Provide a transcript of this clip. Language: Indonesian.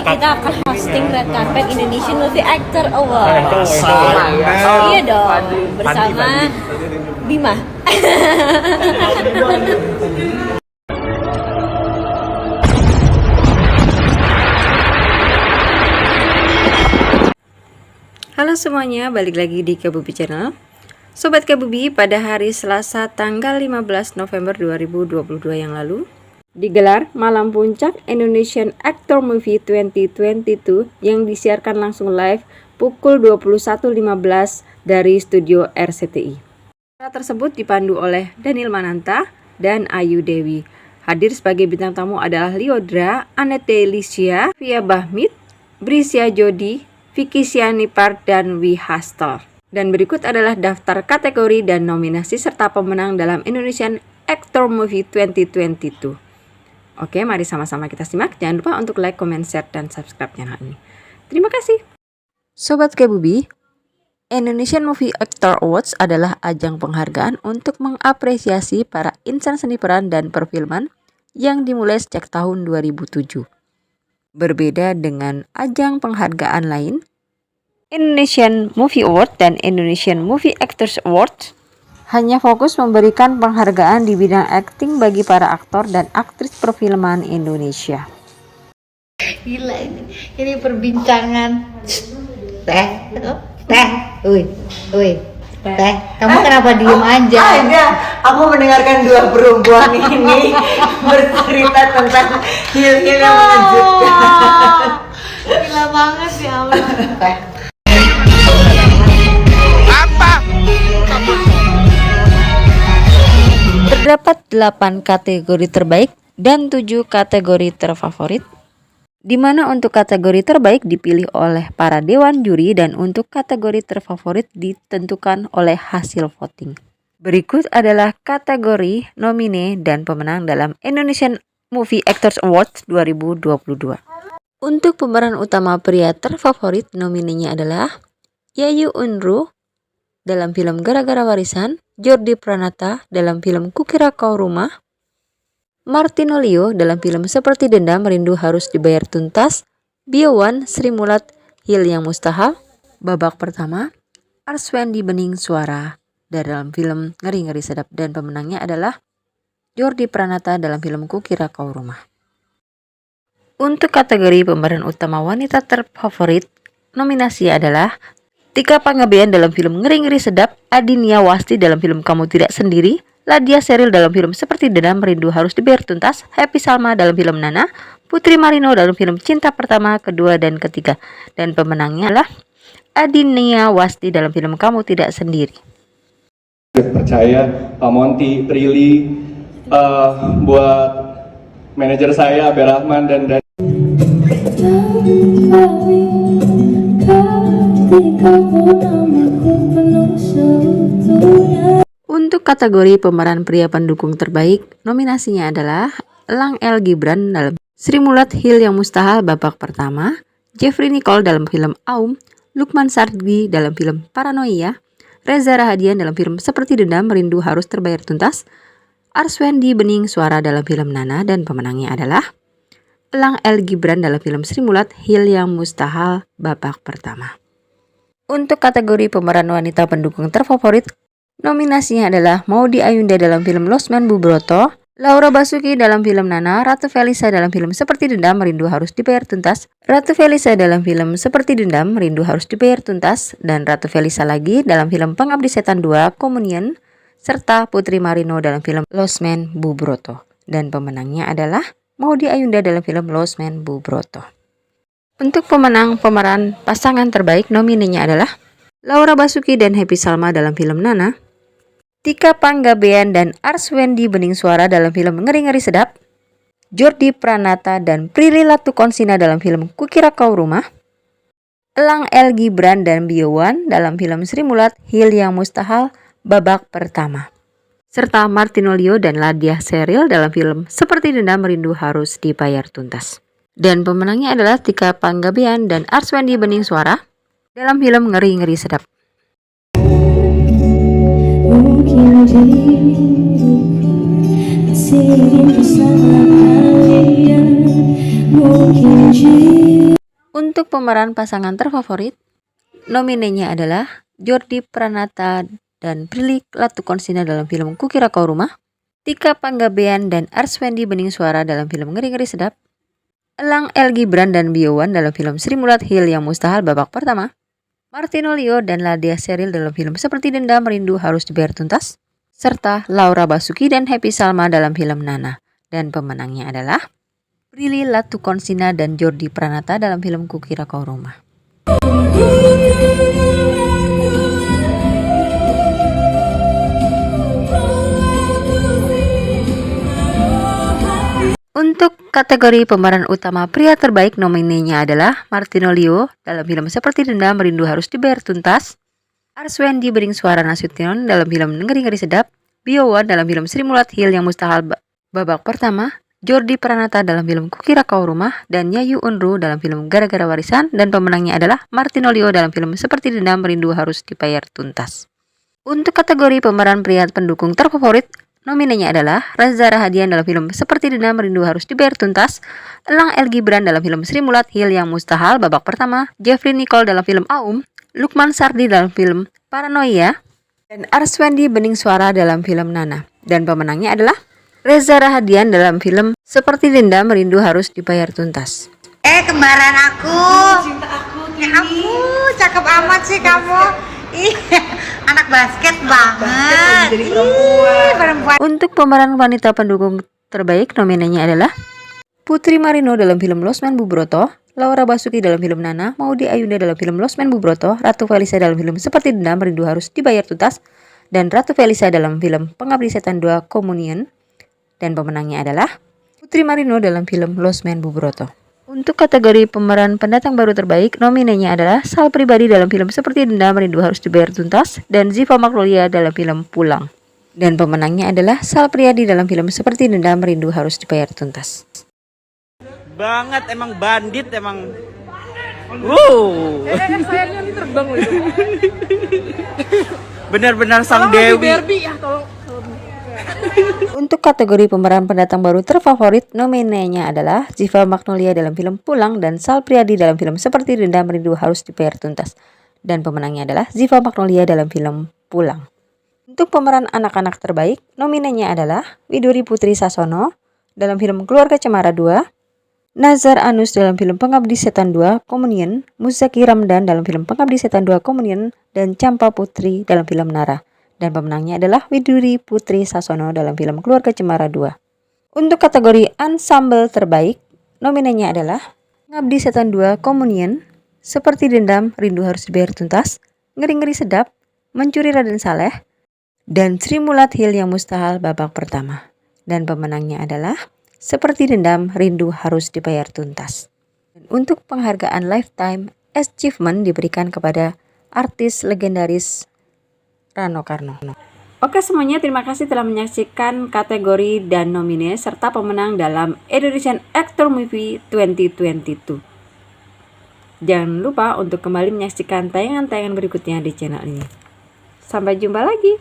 kita akan hosting Red Carpet Indonesian Movie Actor Award. Iya dong, bersama Bima. Halo semuanya, balik lagi di Kabubi Channel. Sobat Kabubi, pada hari Selasa tanggal 15 November 2022 yang lalu digelar Malam Puncak Indonesian Actor Movie 2022 yang disiarkan langsung live pukul 21.15 dari studio RCTI. Acara tersebut dipandu oleh Daniel Mananta dan Ayu Dewi. Hadir sebagai bintang tamu adalah Liodra, Anette Licia, Via Bahmit, Brisya Jody, Vicky Sianipar, dan Wi Hastor. Dan berikut adalah daftar kategori dan nominasi serta pemenang dalam Indonesian Actor Movie 2022. Oke, mari sama-sama kita simak. Jangan lupa untuk like, comment, share, dan subscribe channel ini. Terima kasih. Sobat Kabubi, Indonesian Movie Actor Awards adalah ajang penghargaan untuk mengapresiasi para insan seni peran dan perfilman yang dimulai sejak tahun 2007. Berbeda dengan ajang penghargaan lain, Indonesian Movie Award dan Indonesian Movie Actors Award hanya fokus memberikan penghargaan di bidang akting bagi para aktor dan aktris perfilman Indonesia. Gila ini perbincangan. Teh, Teh, kamu kenapa diem aja? Ada, aku mendengarkan dua perempuan ini bercerita tentang hil-hil yang mengejutkan. Gila banget ya Allah. Teh. Terdapat 8 kategori terbaik dan 7 kategori terfavorit, di mana untuk kategori terbaik dipilih oleh para dewan juri dan untuk kategori terfavorit ditentukan oleh hasil voting. Berikut adalah kategori nomine dan pemenang dalam Indonesian Movie Actors Awards 2022. Untuk pemeran utama pria terfavorit, nominenya adalah Yayu Unru dalam film Gara-Gara Warisan, Jordi Pranata dalam film Kukira Kau Rumah, Martino Leo dalam film Seperti Dendam Rindu Harus Dibayar Tuntas, Biowan Sri Mulat Hil Yang Mustahil babak pertama, Arswendi Bening Suara dalam film Ngeri-Ngeri Sedap, dan pemenangnya adalah Jordi Pranata dalam film Kukira Kau Rumah. Untuk kategori pemeran utama wanita terfavorit, nominasi adalah Tika Panggabean dalam film Ngeri-Ngeri Sedap, Adinia Wasti dalam film Kamu Tidak Sendiri, Ladia Seril dalam film Seperti Dendam Rindu Harus Dibayar Tuntas, Happy Salma dalam film Nana, Putri Marino dalam film Cinta Pertama, Kedua, dan Ketiga, dan pemenangnya adalah Adinia Wasti dalam film Kamu Tidak Sendiri. Percaya Pak Monty, Prilly, buat manajer saya Abe Rahman dan Untuk kategori pemeran pria pendukung terbaik, nominasinya adalah Elang L. Gibran dalam Sri Mulat Hil Yang Mustahil babak pertama, Jeffrey Nicole dalam film Aum, Lukman Sardi dalam film Paranoia, Reza Rahadian dalam film Seperti Dendam Rindu Harus Terbayar Tuntas, Arswendi Bening Suara dalam film Nana, dan pemenangnya adalah Elang L. Gibran dalam film Sri Mulat Hil Yang Mustahil babak pertama. Untuk kategori pemeran wanita pendukung terfavorit, nominasinya adalah Maudy Ayunda dalam film Losmen Bubroto, Laura Basuki dalam film Nana, Ratu Felisa dalam film Seperti Dendam Rindu Harus Dibayar Tuntas, Ratu Felisa dalam film Seperti Dendam Rindu Harus Dibayar Tuntas, dan Ratu Felisa lagi dalam film Pengabdi Setan 2 Komunion, serta Putri Marino dalam film Losmen Bubroto, dan pemenangnya adalah Maudy Ayunda dalam film Losmen Bubroto. Untuk pemenang pemeran pasangan terbaik, nominenya adalah Laura Basuki dan Happy Salma dalam film Nana, Tika Panggabean dan Arswendi Bening Suara dalam film Ngeri-Ngeri Sedap, Jordi Pranata dan Prilly Latukonsina dalam film Kukira Kau Rumah, Elang L. Gibran dan Biowan dalam film Sri Mulat Hil Yang Mustahil babak pertama, serta Martino Leo dan Ladia Seril dalam film Seperti Dendam Rindu Harus Dibayar Tuntas. Dan pemenangnya adalah Tika Panggabean dan Arswendi Bening Suara dalam film Ngeri-Ngeri Sedap. Mungkin diriku masih rindu sama kalian, mungkin Untuk pemeran pasangan terfavorit, nominenya adalah Jordi Pranata dan Prilly Latuconsina dalam film Kukira Kau Rumah, Tika Panggabean dan Arswendi Beningsuara dalam film Ngeri-Ngeri Sedap, Elang El Gibran dan Bio Wan dalam film Sri Mulat Hill Yang Mustahil babak pertama, Martino Leo dan Ladia Sheryl dalam film Seperti Dendam Rindu Harus Dibayar Tuntas, serta Laura Basuki dan Happy Salma dalam film Nana. Dan pemenangnya adalah Prilly Latuconsina dan Jordi Pranata dalam film Kukira Kau Rumah. Untuk kategori pemeran utama pria terbaik, nominenya adalah Martino Leo dalam film Seperti Dendam Rindu Harus Dibayar Tuntas, Arswendi Beningsuara Nasution dalam film Ngeri-Ngeri Sedap, Bio Wan dalam film Sri Mulat Hill Yang Mustahil babak pertama, Jordi Pranata dalam film Kukira Kau Rumah, dan Yayu Unru dalam film Gara-Gara Warisan, dan pemenangnya adalah Martino Leo dalam film Seperti Dendam Rindu Harus Dibayar Tuntas. Untuk kategori pemeran pria pendukung terfavorit, nominenya adalah Reza Rahadian dalam film Seperti Dendam Rindu Harus Dibayar Tuntas, Elang El Gibran dalam film Sri Mulat Hill Yang Mustahil babak pertama, Jeffrey Nicole dalam film Aum, Lukman Sardi dalam film Paranoia, dan Arswendi Beningsuara dalam film Nana. Dan pemenangnya adalah Reza Rahadian dalam film Seperti Dendam Rindu Harus Dibayar Tuntas. Kembaran aku. Cinta aku. Ya ampun, cakep amat sih kamu. Ih, anak basket banget. Jadi perempuan. Untuk pemeran wanita pendukung terbaik, nominenya adalah Putri Marino dalam film Losmen Bubroto, Laura Basuki dalam film Nana, Maudy Ayunda dalam film Losmen Bubroto, Ratu Felisa dalam film Seperti Dendam Rindu Harus Dibayar Tuntas, dan Ratu Felisa dalam film Pengabdi Setan 2 Communion. Dan pemenangnya adalah Putri Marino dalam film Losmen Bubroto. Untuk kategori pemeran pendatang baru terbaik, nominenya adalah Sal Pribadi dalam film Seperti Dendam Rindu Harus Dibayar Tuntas, dan Ziva Magnolia dalam film Pulang. Dan pemenangnya adalah Sal Priadi dalam film Seperti Dendam Rindu Harus Dibayar Tuntas. Banget, emang bandit, emang. Sayangnya ini terbang loh itu. Benar-benar sang Tolong dewi. Barbie ya, tolong. Untuk kategori pemeran pendatang baru terfavorit, nominenya adalah Ziva Magnolia dalam film Pulang dan Sal Priadi dalam film Seperti Dendam Rindu Harus Dibayar Tuntas. Dan pemenangnya adalah Ziva Magnolia dalam film Pulang. Untuk pemeran anak-anak terbaik, nominenya adalah Widuri Putri Sasono dalam film Keluarga Cemara 2, Nazar Anus dalam film Pengabdi Setan 2 Communion, Muzaki Ramdan dalam film Pengabdi Setan 2 Communion, dan Campa Putri dalam film Nara. Dan pemenangnya adalah Widuri Putri Sasono dalam film Keluarga Cemara 2. Untuk kategori ensemble terbaik, nominenya adalah Pengabdi Setan 2 Communion, Seperti Dendam Rindu Harus Dibayar Tuntas, Ngeri-Ngeri Sedap, Mencuri Raden Saleh, dan Sri Mulat Hill Yang Mustahil babak pertama. Dan pemenangnya adalah Seperti Dendam Rindu Harus Dibayar Tuntas. Dan untuk penghargaan Lifetime Achievement diberikan kepada artis legendaris Rano Karno. Oke semuanya, terima kasih telah menyaksikan kategori dan nomine serta pemenang dalam Indonesian Actor Movie 2022. Jangan lupa untuk kembali menyaksikan tayangan-tayangan berikutnya di channel ini. Sampai jumpa lagi.